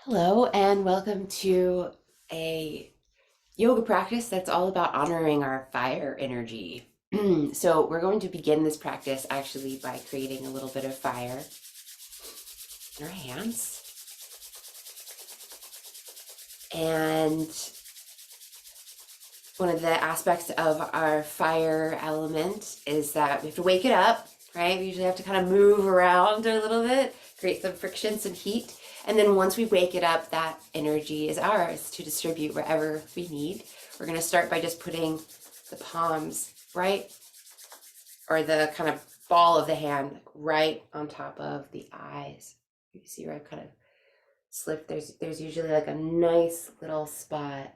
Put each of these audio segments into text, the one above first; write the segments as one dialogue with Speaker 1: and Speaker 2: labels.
Speaker 1: Hello, and welcome to a yoga practice that's all about honoring our fire energy. So, we're going to begin this practice actually by creating a little bit of fire in our hands. And one of the aspects of our fire element is that we have to wake it up, right? We usually have to kind of move around a little bit, create some friction, some heat. And then once we wake it up, that energy is ours to distribute wherever we need. We're going to start by just putting the palms right, or the kind of ball of the hand right on top of the eyes. You see where I've kind of slipped? There's usually like a nice little spot,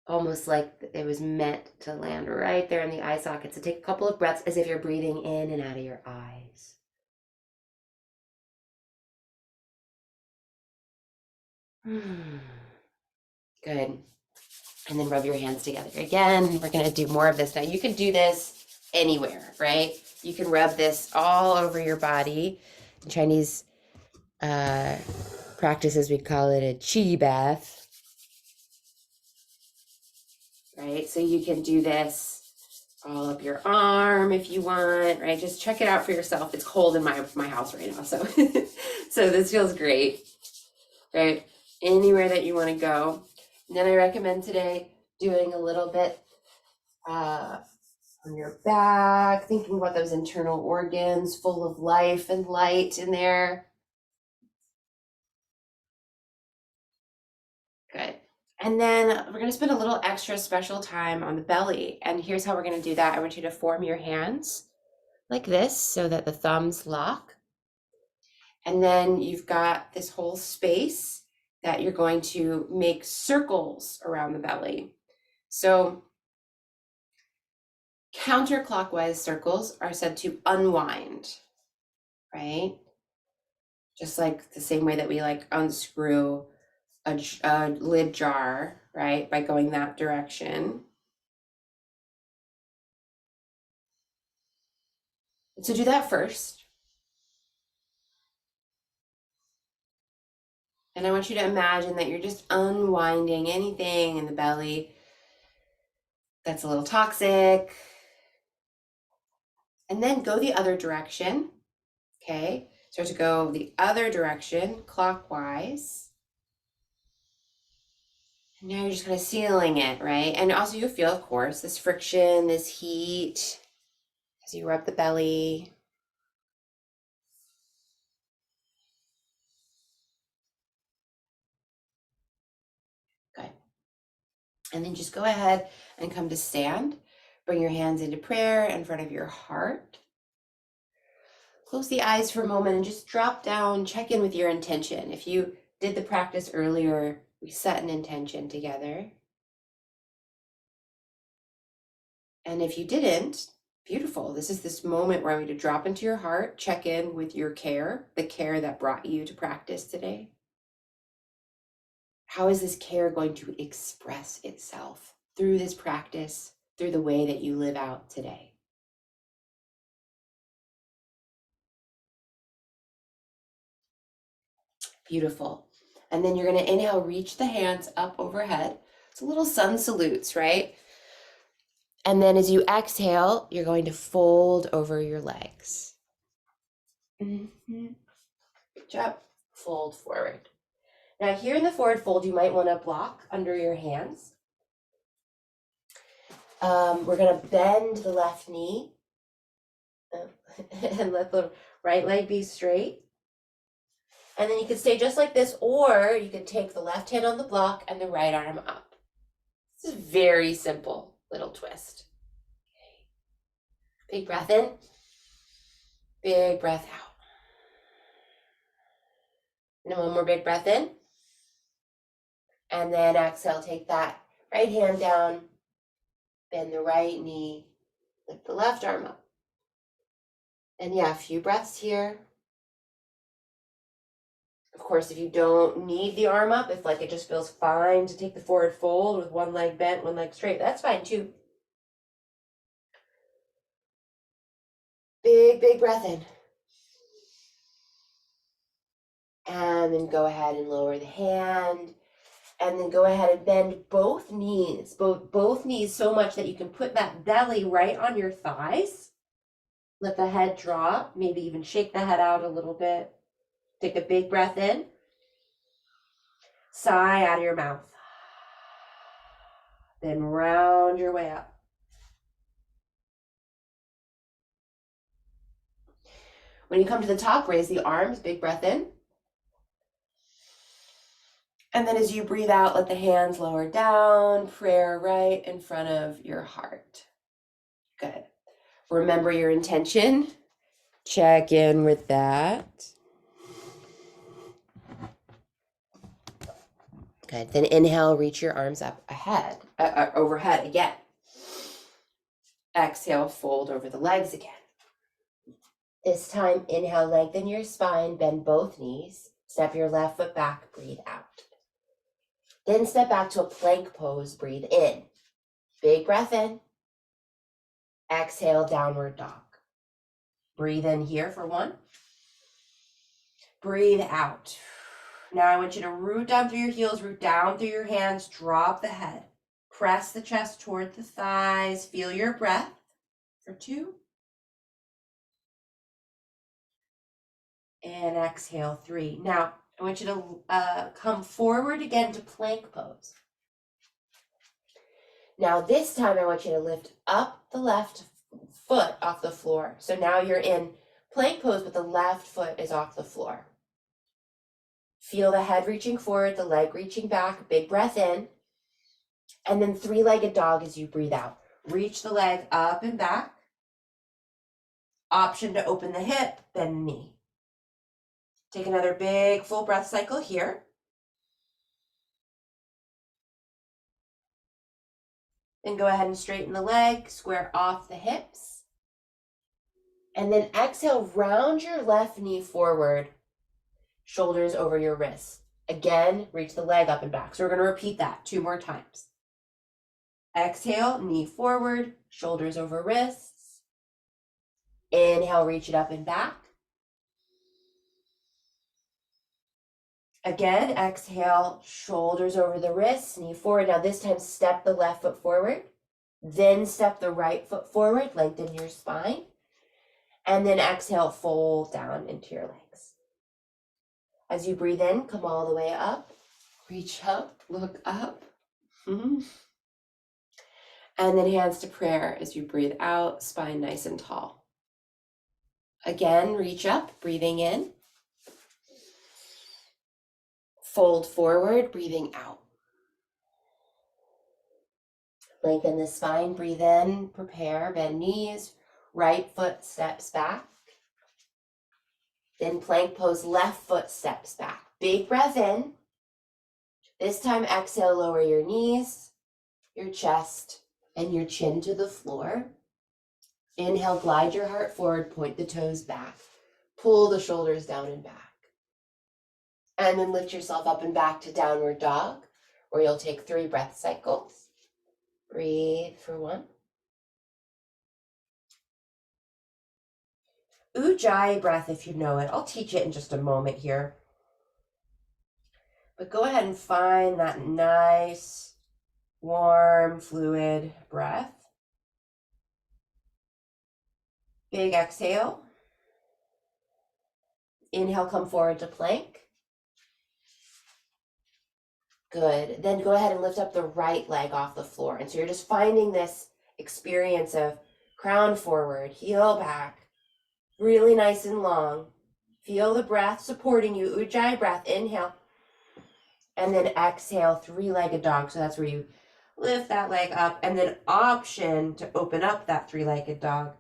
Speaker 1: almost like it was meant to land right there in the eye socket. So take a couple of breaths as if you're breathing in and out of your eyes. Good. And then rub your hands together again. We're going to do more of this now. You can do this anywhere, right? You can rub this all over your body. In Chinese practices, we call it a qi bath, right? So you can do this all up your arm if you want, right? Just check it out for yourself. It's cold in my house right now, so so this feels great, right? Anywhere that you want to go. And then I recommend today doing a little bit on your back, thinking about those internal organs full of life and light in there. Good. And then we're going to spend a little extra special time on the belly. And here's how we're going to do that. I want you to form your hands like this so that the thumbs lock. And then you've got this whole space that you're going to make circles around the belly. So counterclockwise circles are said to unwind, right? Just like the same way that we like unscrew a lid jar, right? By going that direction. So do that first. And I want you to imagine that you're just unwinding anything in the belly that's a little toxic. And then go the other direction. Okay. Start to go the other direction clockwise. And now you're just kind of sealing it, right? And also you'll feel, of course, this friction, this heat as you rub the belly. Good. And then just go ahead and come to stand. Bring your hands into prayer in front of your heart. Close the eyes for a moment and just drop down, check in with your intention. If you did the practice earlier, we set an intention together. And if you didn't, beautiful. This is this moment where I want you to drop into your heart, check in with your care, the care that brought you to practice today. How is this care going to express itself through this practice, through the way that you live out today? Beautiful. And then you're going to inhale, reach the hands up overhead. It's a little sun salutes, right? And then as you exhale, you're going to fold over your legs. Mm-hmm. Good job. Fold forward. Now here in the forward fold, you might want to block under your hands. We're going to bend the left knee and let the right leg be straight. And then you could stay just like this, or you could take the left hand on the block and the right arm up. This is a very simple little twist. Okay. Big breath in, big breath out. And then one more big breath in. And then exhale, take that right hand down, bend the right knee, lift the left arm up. And yeah, a few breaths here. Of course, if you don't need the arm up, if like it just feels fine to take the forward fold with one leg bent, one leg straight, that's fine too. Big, big breath in. And then go ahead and lower the hand. And then go ahead and bend both knees, both knees so much that you can put that belly right on your thighs. Let the head drop, maybe even shake the head out a little bit. Take a big breath in. Sigh out of your mouth. Then round your way up. When you come to the top, raise the arms, big breath in. And then as you breathe out, let the hands lower down, prayer right in front of your heart. Good. Remember your intention. Check in with that. Good. Then inhale, reach your arms up ahead, overhead again. Exhale, fold over the legs again. This time, inhale, lengthen your spine, bend both knees. Step your left foot back, breathe out. Then step back to a plank pose, breathe in. Big breath in. Exhale, downward dog. Breathe in here for one. Breathe out. Now I want you to root down through your heels, root down through your hands, drop the head. Press the chest toward the thighs. Feel your breath for 2. And exhale, 3. Now I want you to come forward again to plank pose. Now this time I want you to lift up the left foot off the floor. So now you're in plank pose, but the left foot is off the floor. Feel the head reaching forward, the leg reaching back, big breath in. And then 3-legged dog as you breathe out. Reach the leg up and back. Option to open the hip, bend the knee. Take another big full breath cycle here. Then go ahead and straighten the leg, square off the hips. And then exhale, round your left knee forward, shoulders over your wrists. Again, reach the leg up and back. So we're going to repeat that 2 more times. Exhale, knee forward, shoulders over wrists. Inhale, reach it up and back. Again, exhale, shoulders over the wrists, knee forward. Now this time, step the left foot forward. Then step the right foot forward, lengthen your spine. And then exhale, fold down into your legs. As you breathe in, come all the way up. Reach up, look up. And then hands to prayer as you breathe out, spine nice and tall. Again, reach up, breathing in. Fold forward, breathing out. Lengthen the spine, breathe in, prepare, bend knees, right foot steps back. Then plank pose, left foot steps back. Big breath in. This time exhale, lower your knees, your chest, and your chin to the floor. Inhale, glide your heart forward, point the toes back. Pull the shoulders down and back. And then lift yourself up and back to downward dog, where you'll take 3 breath cycles. Breathe for 1. Ujjayi breath if you know it. I'll teach it in just a moment here. But go ahead and find that nice, warm, fluid breath. Big exhale. Inhale, come forward to plank. Good. Then go ahead and lift up the right leg off the floor. And so you're just finding this experience of crown forward, heel back, really nice and long. Feel the breath supporting you. Ujjayi breath, inhale. And then exhale, 3-legged dog. So that's where you lift that leg up. And then option to open up that 3-legged dog,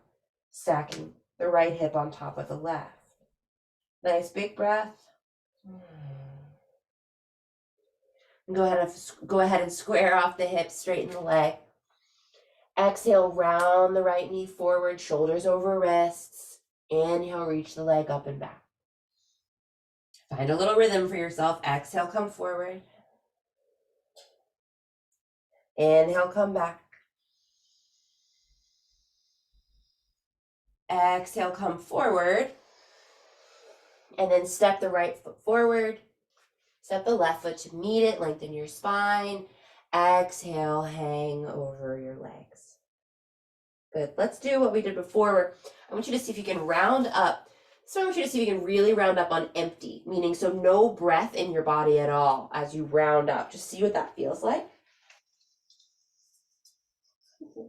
Speaker 1: stacking the right hip on top of the left. Nice big breath. Go ahead and square off the hips, straighten the leg. Exhale, round the right knee forward, shoulders over wrists. Inhale, reach the leg up and back. Find a little rhythm for yourself. Exhale, come forward. Inhale, come back. Exhale, come forward. And then step the right foot forward. Step the left foot to meet it. Lengthen your spine. Exhale, hang over your legs. Good. Let's do what we did before. I want you to see if you can round up. So I want you to see if you can really round up on empty, meaning so no breath in your body at all as you round up. Just see what that feels like.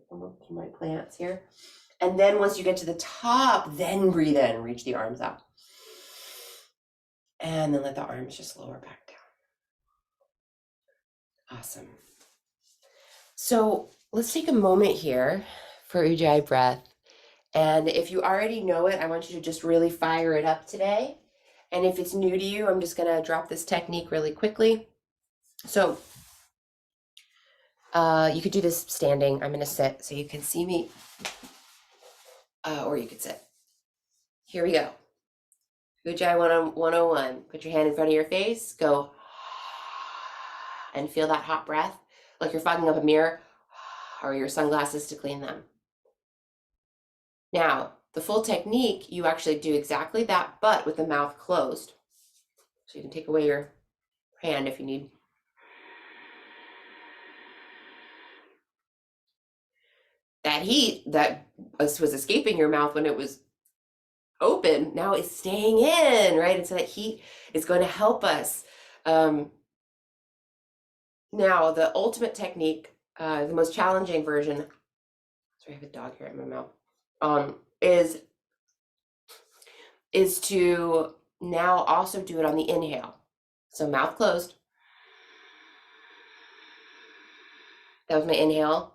Speaker 1: Come up to my plants here. And then once you get to the top, then breathe in, reach the arms out. And then let the arms just lower back down. Awesome. So let's take a moment here for Ujjayi breath. And if you already know it, I want you to just really fire it up today. And if it's new to you, I'm just going to drop this technique really quickly. So you could do this standing. I'm going to sit so you can see me. Or you could sit. Here we go. Ujjayi 101. Put your hand in front of your face. Go and feel that hot breath like you're fogging up a mirror or your sunglasses to clean them. Now, the full technique, you actually do exactly that, but with the mouth closed. So you can take away your hand if you need. That heat that was escaping your mouth when it was open now is staying in, right? And so that heat is going to help us. Now, the ultimate technique, the most challenging version, sorry, I have a dog here in my mouth, is to now also do it on the inhale. So mouth closed. That was my inhale.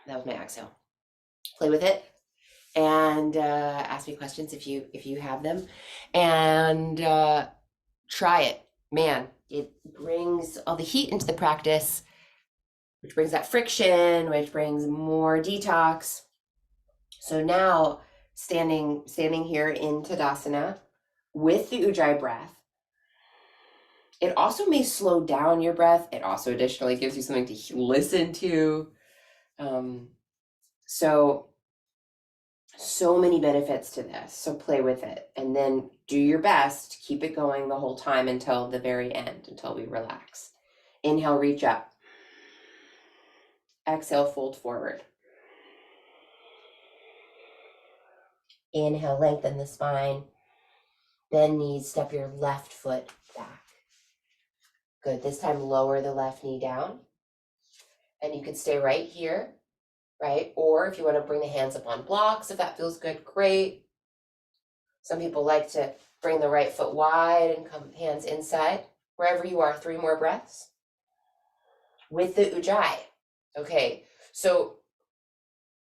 Speaker 1: That was my exhale. Play with it and ask me questions if you have them, and try it. Man, it brings all the heat into the practice, which brings that friction, which brings more detox. So now standing here in Tadasana with the Ujjayi breath, it also may slow down your breath. It also additionally gives you something to listen to. So many benefits to this. So play with it and then do your best to keep it going the whole time until the very end, until we relax. Inhale, reach up. Exhale, fold forward. Inhale, lengthen the spine. Bend knees, step your left foot back. Good. This time, lower the left knee down. And you can stay right here, right? Or if you want to bring the hands up on blocks, if that feels good, great. Some people like to bring the right foot wide and come hands inside. Wherever you are, 3 more breaths. With the Ujjayi. Okay, so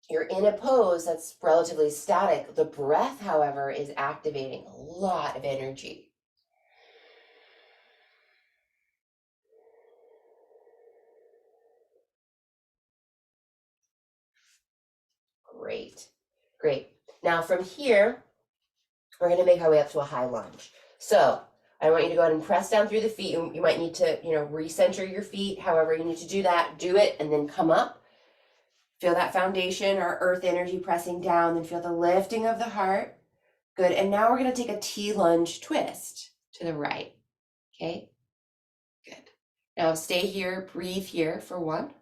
Speaker 1: you're in a pose that's relatively static. The breath, however, is activating a lot of energy. Great, great. Now from here, we're going to make our way up to a high lunge. So I want you to go ahead and press down through the feet. You might need to, recenter your feet. However you need to do that, do it, and then come up. Feel that foundation or earth energy pressing down, then feel the lifting of the heart. Good, and now we're going to take a T-lunge twist to the right, okay? Good. Now stay here, breathe here for 1.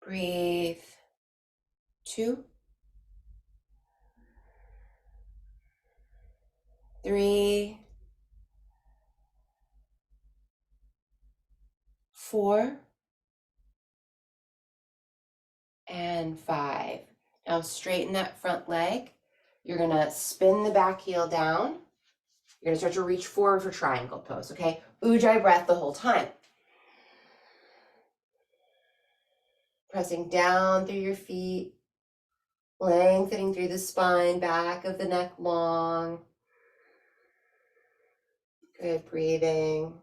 Speaker 1: Breathe. 2. 3. 4. And 5. Now straighten that front leg. You're gonna spin the back heel down. You're gonna start to reach forward for triangle pose, okay? Ujjayi breath the whole time. Pressing down through your feet, lengthening through the spine, back of the neck long. Good, breathing.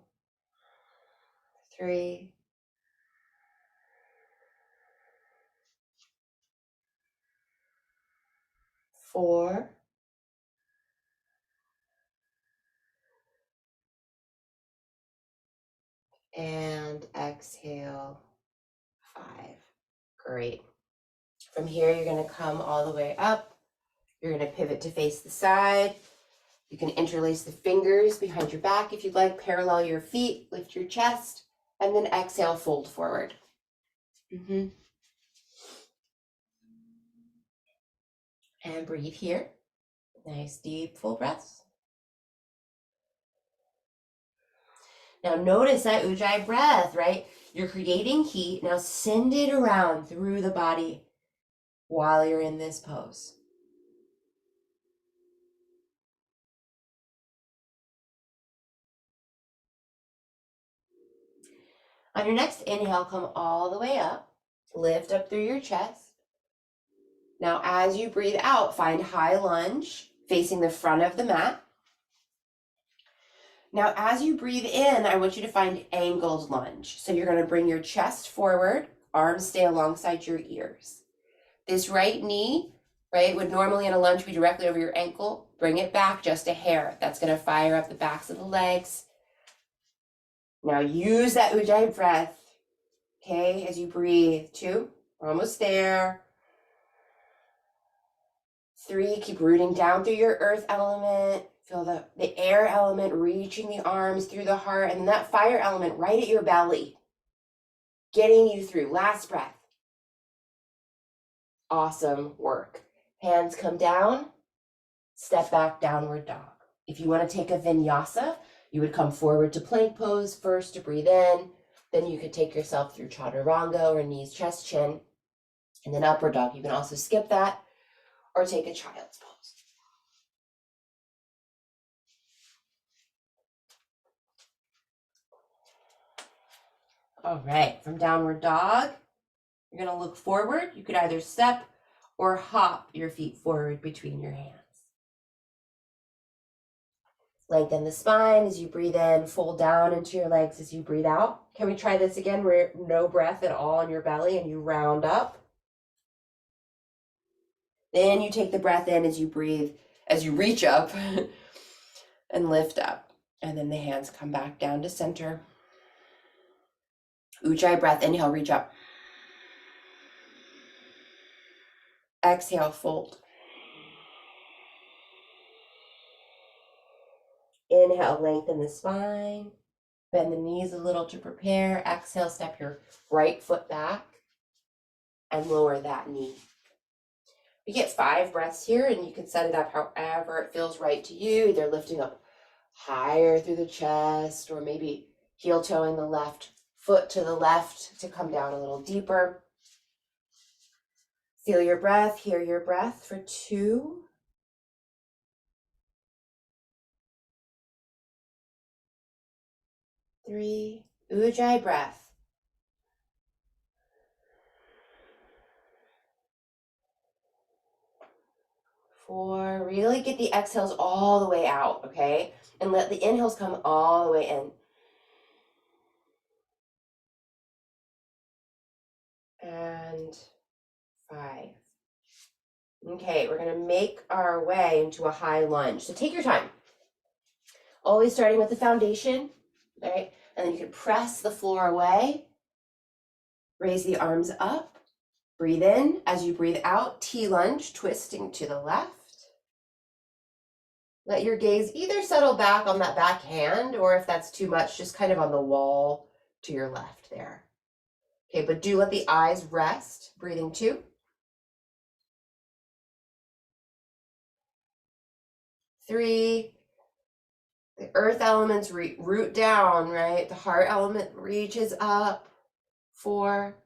Speaker 1: 3. 4. And exhale, 5. Great. From here, you're going to come all the way up. You're going to pivot to face the side. You can interlace the fingers behind your back if you'd like, parallel your feet, lift your chest, and then exhale, fold forward. And breathe here. Nice, deep, full breaths. Now notice that Ujjayi breath, right? You're creating heat. Now send it around through the body while you're in this pose. On your next inhale, come all the way up. Lift up through your chest. Now as you breathe out, find high lunge facing the front of the mat. Now as you breathe in, I want you to find angled lunge. So you're going to bring your chest forward, arms stay alongside your ears. This right knee, right, would normally in a lunge be directly over your ankle. Bring it back just a hair. That's going to fire up the backs of the legs. Now use that Ujjayi breath, okay, as you breathe. 2, we're almost there. 3, keep rooting down through your earth element. Feel the air element reaching the arms through the heart, and then that fire element right at your belly, getting you through. Last breath. Awesome work. Hands come down, step back, downward dog. If you want to take a vinyasa, you would come forward to plank pose first to breathe in. Then you could take yourself through chaturanga or knees, chest, chin, and then upward dog. You can also skip that or take a child's pose. All right, from downward dog, you're going to look forward. You could either step or hop your feet forward between your hands. Lengthen the spine as you breathe in, fold down into your legs as you breathe out. Can we try this again where no breath at all in your belly and you round up? Then you take the breath in as you breathe, as you reach up and lift up. And then the hands come back down to center. Ujjayi breath, inhale, reach up. Exhale, fold. Inhale, lengthen the spine. Bend the knees a little to prepare. Exhale, step your right foot back and lower that knee. You get 5 breaths here, and you can set it up however it feels right to you, either lifting up higher through the chest or maybe heel toeing the left foot to the left to come down a little deeper. Feel your breath, hear your breath for 2. 3, Ujjayi breath. 4, really get the exhales all the way out, okay? And let the inhales come all the way in. And 5. Okay, we're gonna make our way into a high lunge. So take your time. Always starting with the foundation, right? And then you can press the floor away. Raise the arms up. Breathe in. As you breathe out, T-lunge, twisting to the left. Let your gaze either settle back on that back hand, or if that's too much, just kind of on the wall to your left there. Okay, but do let the eyes rest. Breathing 2. 3. The earth elements root down, right? The heart element reaches up. 4.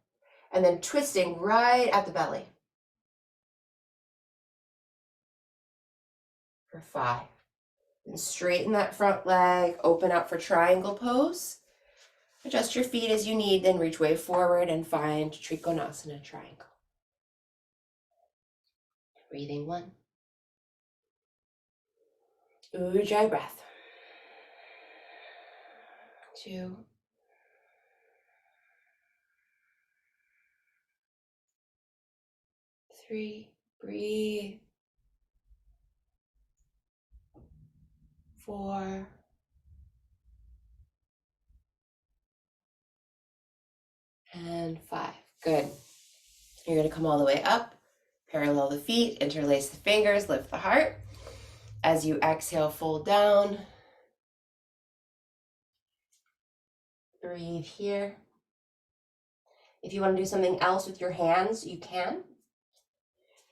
Speaker 1: And then twisting right at the belly. For 5. And straighten that front leg, open up for triangle pose. Adjust your feet as you need, then reach way forward and find Trikonasana triangle. Breathing 1. Ujjayi breath. 2. 3. Breathe. 4. And 5. Good. You're going to come all the way up. Parallel the feet, interlace the fingers, lift the heart. As you exhale, fold down. Breathe here. If you want to do something else with your hands, you can.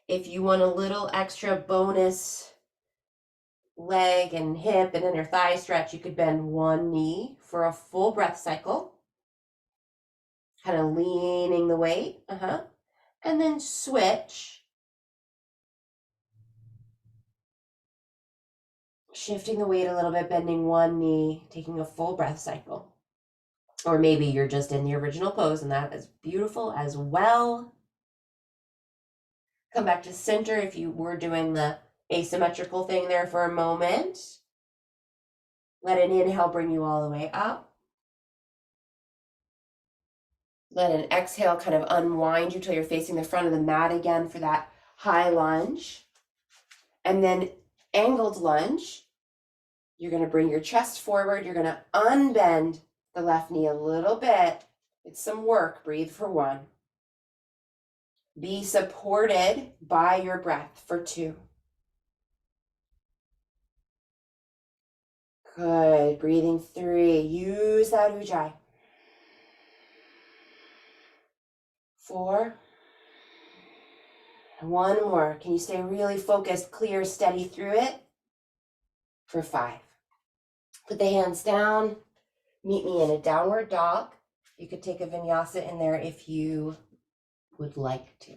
Speaker 1: If you want a little extra bonus leg and hip and inner thigh stretch, you could bend one knee for a full breath cycle. Kind of leaning the weight. And then switch. Shifting the weight a little bit, bending one knee, taking a full breath cycle. Or maybe you're just in the original pose, and that is beautiful as well. Come back to center if you were doing the asymmetrical thing there for a moment. Let an inhale bring you all the way up. Let an exhale kind of unwind you till you're facing the front of the mat again for that high lunge. And then angled lunge. You're going to bring your chest forward. You're going to unbend the left knee a little bit. It's some work. Breathe for 1. Be supported by your breath for 2. Good. Breathing 3. Use that ujjayi. 4. And 1 more. Can you stay really focused, clear, steady through it? For 5. Put the hands down. Meet me in a downward dog. You could take a vinyasa in there if you would like to.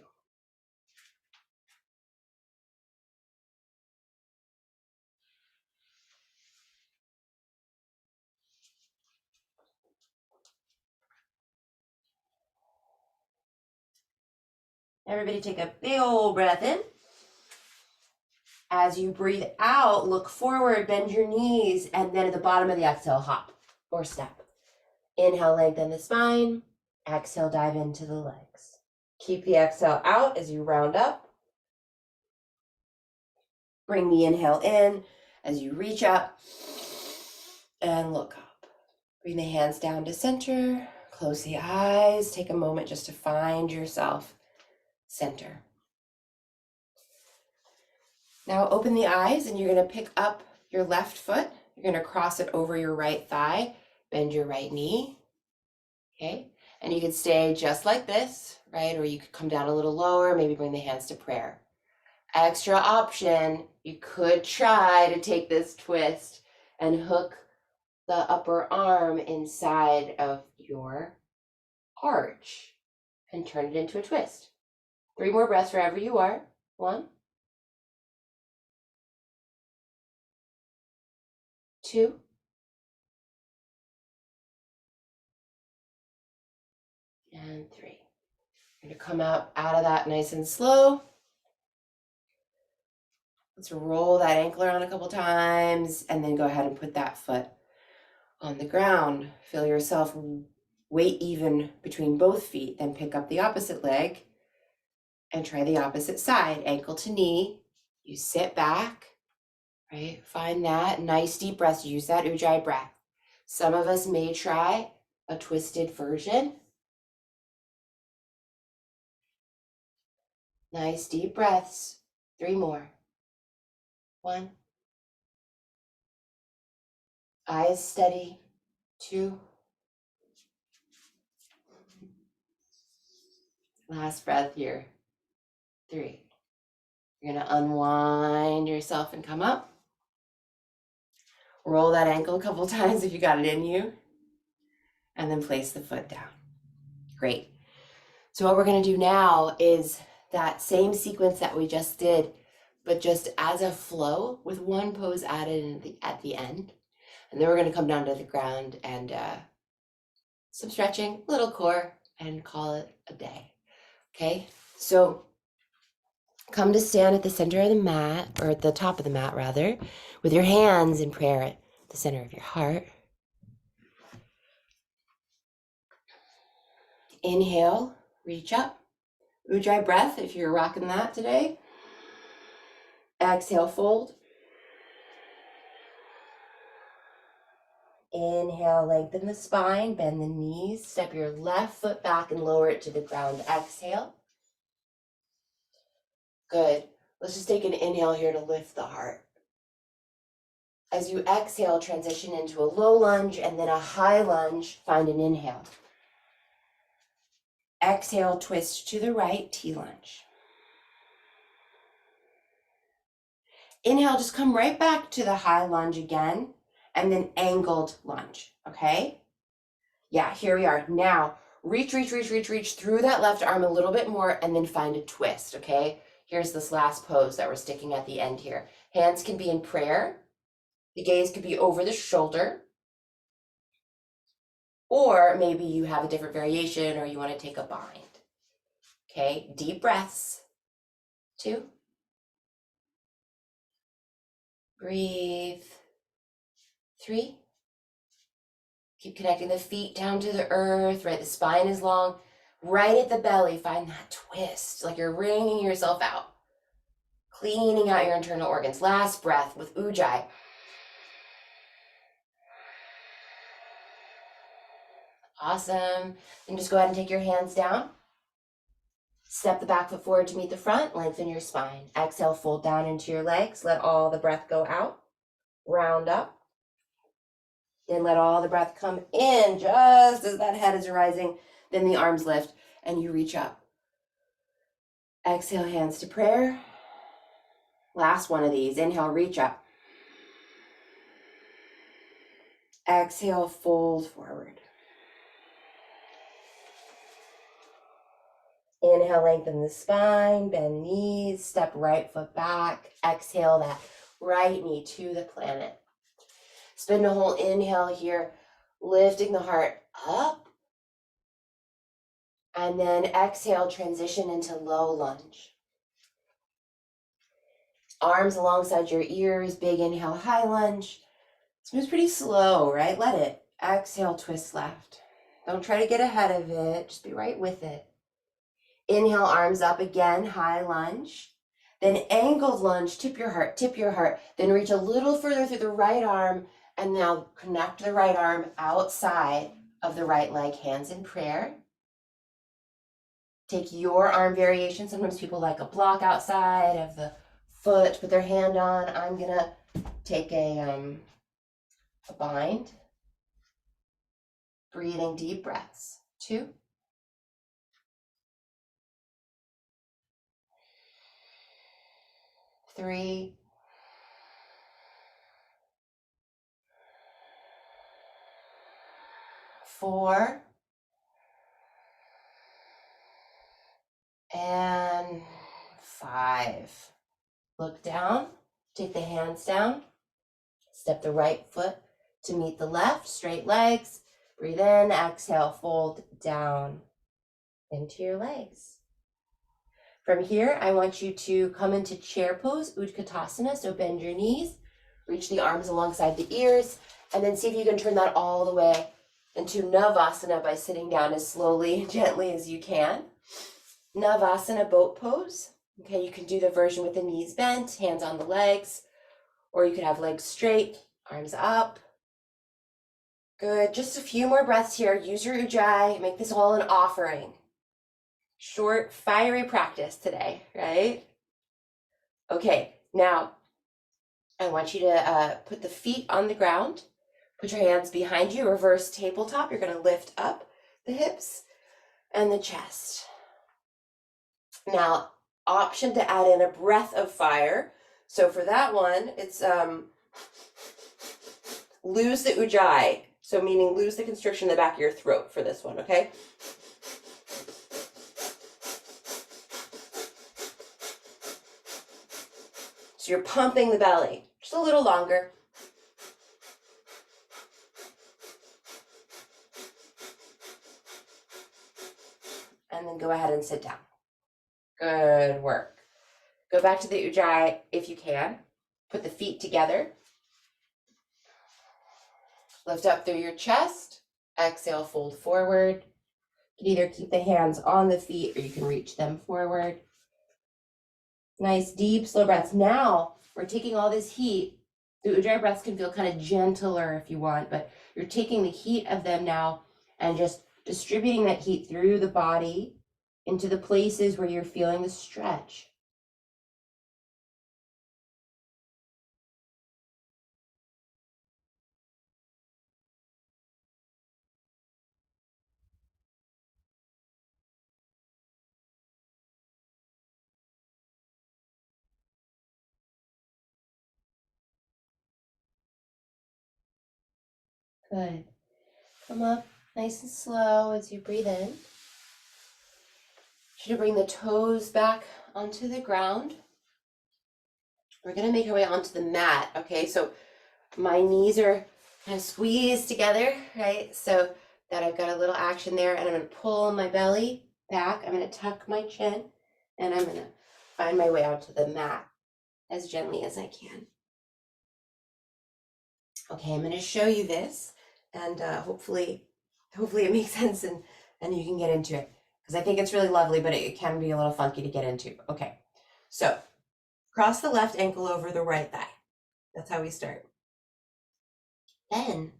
Speaker 1: Everybody take a big old breath in. As you breathe out, look forward, bend your knees, and then at the bottom of the exhale, hop or step. Inhale, lengthen the spine. Exhale, dive into the legs. Keep the exhale out as you round up. Bring the inhale in as you reach up and look up. Bring the hands down to center. Close the eyes. Take a moment just to find yourself center. Now open the eyes and you're going to pick up your left foot. You're going to cross it over your right thigh. Bend your right knee. Okay? And you could stay just like this, right? Or you could come down a little lower, maybe bring the hands to prayer. Extra option, you could try to take this twist and hook the upper arm inside of your arch and turn it into a twist. 3 more breaths wherever you are. 1, 2, and 3. You're going to come out of that nice and slow. Let's roll that ankle around a couple times and then go ahead and put that foot on the ground. Feel yourself weight even between both feet. Then pick up the opposite leg and try the opposite side. Ankle to knee. You sit back, right? Find that nice deep breath. Use that ujjayi breath. Some of us may try a twisted version. Nice deep breaths. 3 more. 1. Eyes steady. 2. Last breath here. 3. You're going to unwind yourself and come up. Roll that ankle a couple times if you got it in you. And then place the foot down. Great. So what we're going to do now is that same sequence that we just did, but just as a flow with 1 pose added at the end. And then we're going to come down to the ground and some stretching, little core, and call it a day. Okay? So come to stand at the center of the mat, or at the top of the mat rather, with your hands in prayer at the center of your heart. Inhale, reach up. Ujjayi breath if you're rocking that today. Exhale, fold. Inhale, lengthen the spine, bend the knees, step your left foot back and lower it to the ground. Exhale. Good. Let's just take an inhale here to lift the heart. As you exhale, transition into a low lunge and then a high lunge. Find an inhale. Exhale, twist to the right, T-lunge. Inhale, just come right back to the high lunge again, and then angled lunge, okay? Yeah, here we are. Now, reach through that left arm a little bit more, and then find a twist, okay? Here's this last pose that we're sticking at the end here. Hands can be in prayer. The gaze could be over the shoulder. Or maybe you have a different variation or you want to take a bind. Okay, deep breaths. 2. Breathe. 3. Keep connecting the feet down to the earth, right? The spine is long. Right at the belly, find that twist, like you're wringing yourself out. Cleaning out your internal organs. Last breath with Ujjayi. Awesome. Then just go ahead and take your hands down. Step the back foot forward to meet the front. Lengthen your spine. Exhale, fold down into your legs. Let all the breath go out. Round up. Then let all the breath come in just as that head is rising. Then the arms lift and you reach up. Exhale, hands to prayer. Last one of these. Inhale, reach up. Exhale, fold forward. Inhale, lengthen the spine, bend knees, step right foot back. Exhale that right knee to the planet. Spin a whole inhale here, lifting the heart up. And then exhale, transition into low lunge. Arms alongside your ears, big inhale, high lunge. This moves pretty slow, right? Let it. Exhale, twist left. Don't try to get ahead of it, just be right with it. Inhale, arms up again, high lunge. Then angled lunge, tip your heart. Then reach a little further through the right arm, and now connect the right arm outside of the right leg, hands in prayer. Take your arm variation. Sometimes people like a block outside of the foot to put their hand on. I'm gonna take a bind. Breathing deep breaths. 2. 3. 4. And 5. Look down, take the hands down, step the right foot to meet the left, straight legs. Breathe in, exhale, fold down into your legs. From here, I want you to come into chair pose, Utkatasana, so bend your knees, reach the arms alongside the ears, and then see if you can turn that all the way into Navasana by sitting down as slowly and gently as you can. Navasana boat pose. Okay, you can do the version with the knees bent, hands on the legs, or you could have legs straight, arms up. Good, just a few more breaths here. Use your Ujjayi, make this all an offering. Short, fiery practice today, right? Okay, now I want you to put the feet on the ground, put your hands behind you, reverse tabletop. You're gonna lift up the hips and the chest. Now, option to add in a breath of fire. So for that one, it's lose the Ujjayi. So meaning lose the constriction in the back of your throat for this one, okay? So you're pumping the belly, just a little longer. And then go ahead and sit down. Good work. Go back to the Ujjayi if you can. Put the feet together. Lift up through your chest. Exhale, fold forward. You can either keep the hands on the feet or you can reach them forward. Nice, deep, slow breaths. Now, we're taking all this heat. The Ujjayi breaths can feel kind of gentler if you want, but you're taking the heat of them now and just distributing that heat through the body into the places where you're feeling the stretch. Good. Come up nice and slow as you breathe in. Try to bring the toes back onto the ground. We're gonna make our way onto the mat, okay? So my knees are kind of squeezed together, right? So that I've got a little action there, and I'm gonna pull my belly back. I'm gonna tuck my chin, and I'm gonna find my way onto the mat as gently as I can. Okay, I'm gonna show you this, and hopefully it makes sense and you can get into it, because I think it's really lovely, but it can be a little funky to get into. Okay, so cross the left ankle over the right thigh. That's how we start. Then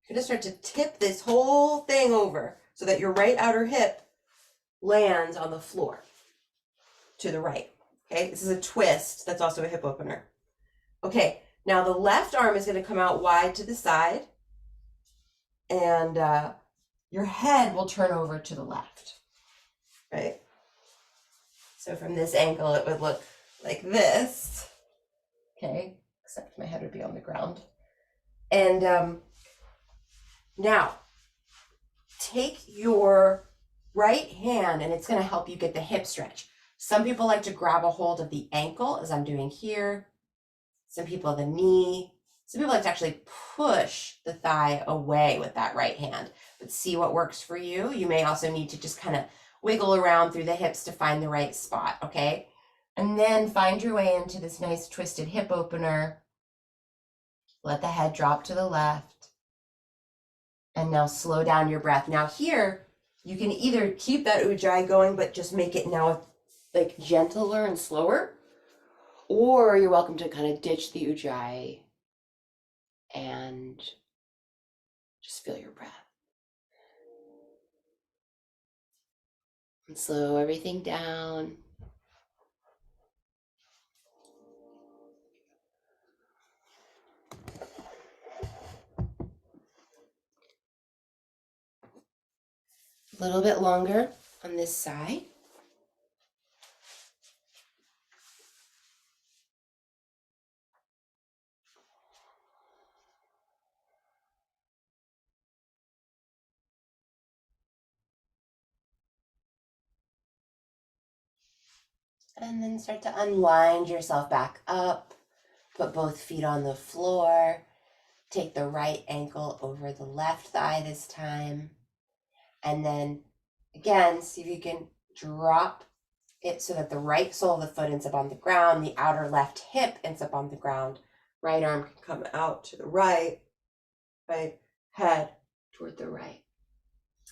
Speaker 1: you're gonna start to tip this whole thing over so that your right outer hip lands on the floor to the right. Okay, this is a twist. That's also a hip opener. Okay, now the left arm is gonna come out wide to the side, and your head will turn over to the left, right? So from this angle, it would look like this, okay? Except my head would be on the ground. And now, take your right hand, and it's gonna help you get the hip stretch. Some people like to grab a hold of the ankle, as I'm doing here. Some people the knee. Some people like to actually push the thigh away with that right hand, but see what works for you. You may also need to just kind of wiggle around through the hips to find the right spot, okay? And then find your way into this nice twisted hip opener. Let the head drop to the left. And now slow down your breath. Now here, you can either keep that ujjayi going, but just make it now like gentler and slower, or you're welcome to kind of ditch the ujjayi and just feel your breath. And slow everything down. A little bit longer on this side. And then start to unwind yourself back up. Put both feet on the floor. Take the right ankle over the left thigh this time. And then again, see if you can drop it so that the right sole of the foot ends up on the ground. The outer left hip ends up on the ground. Right arm can come out to the right. Right head toward the right.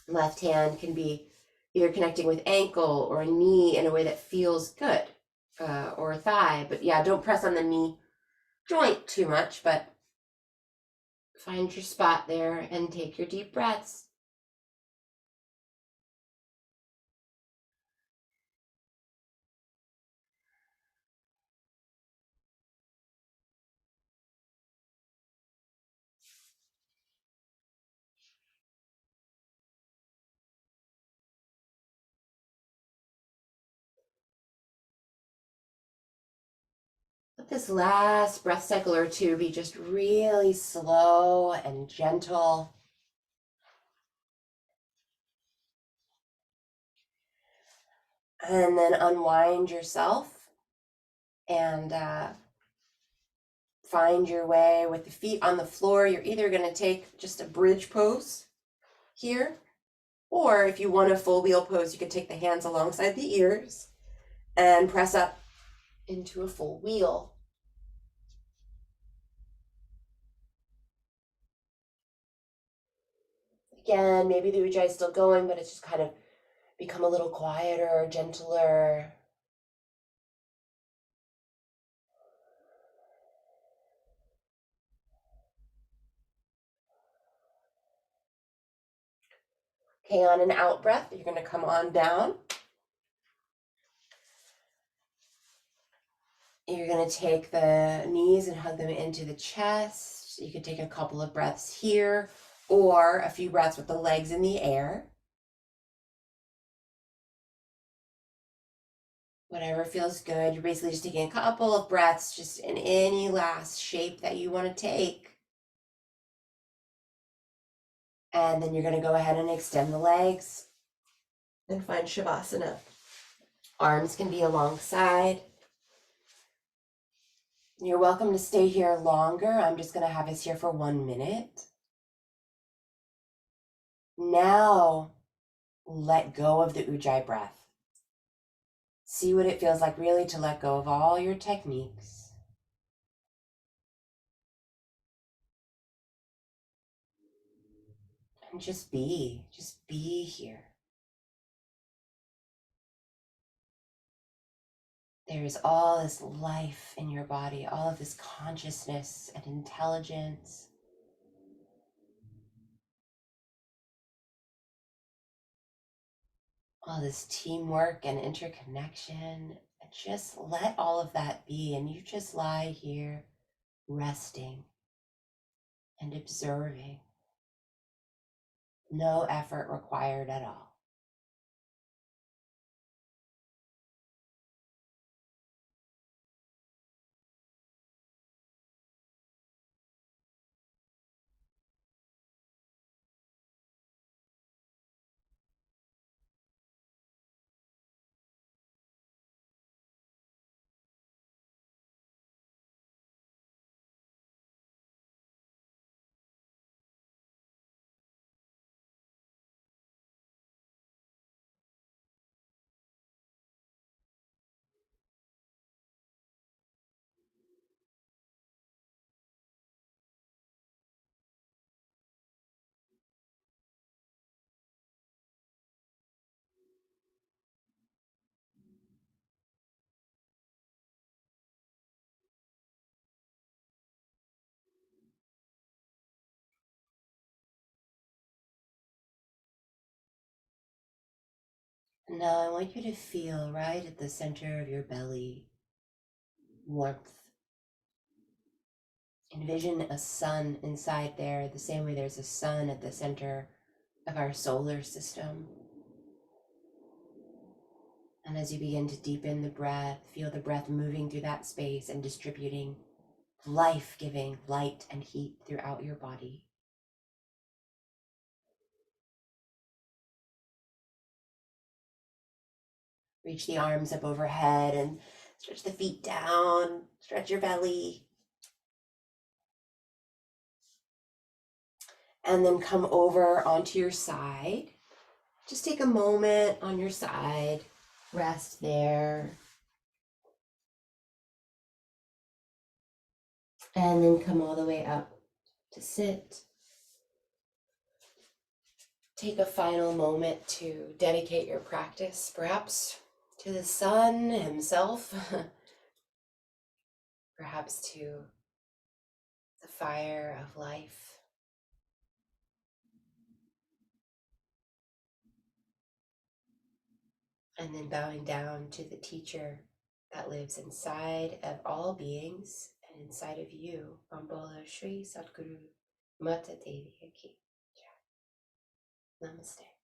Speaker 1: Left hand can be either connecting with ankle or knee in a way that feels good, or thigh. But yeah, don't press on the knee joint too much, but find your spot there and take your deep breaths. Let this last breath cycle or two be just really slow and gentle. And then unwind yourself and find your way with the feet on the floor. You're either going to take just a bridge pose here, or if you want a full wheel pose, you can take the hands alongside the ears and press up into a full wheel. Again, maybe the ujjayi is still going, but it's just kind of become a little quieter, gentler. Okay, on an out breath, you're going to come on down. You're going to take the knees and hug them into the chest. You could take a couple of breaths here, or a few breaths with the legs in the air. Whatever feels good. You're basically just taking a couple of breaths just in any last shape that you want to take. And then you're going to go ahead and extend the legs and find Shavasana. Arms can be alongside. You're welcome to stay here longer. I'm just going to have us here for 1 minute. Now, let go of the Ujjayi breath. See what it feels like really to let go of all your techniques. And just be here. There is all this life in your body, all of this consciousness and intelligence. All this teamwork and interconnection. And just let all of that be, and you just lie here resting and observing. No effort required at all. Now I want you to feel right at the center of your belly, warmth. Envision a sun inside there, the same way there's a sun at the center of our solar system. And as you begin to deepen the breath, feel the breath moving through that space and distributing life-giving light and heat throughout your body. Reach the arms up overhead and stretch the feet down, stretch your belly. And then come over onto your side. Just take a moment on your side, rest there. And then come all the way up to sit. Take a final moment to dedicate your practice, perhaps to the sun himself, perhaps to the fire of life. And then bowing down to the teacher that lives inside of all beings and inside of you. Bambolo Shri Satguru Mata Devi Ki. Namaste.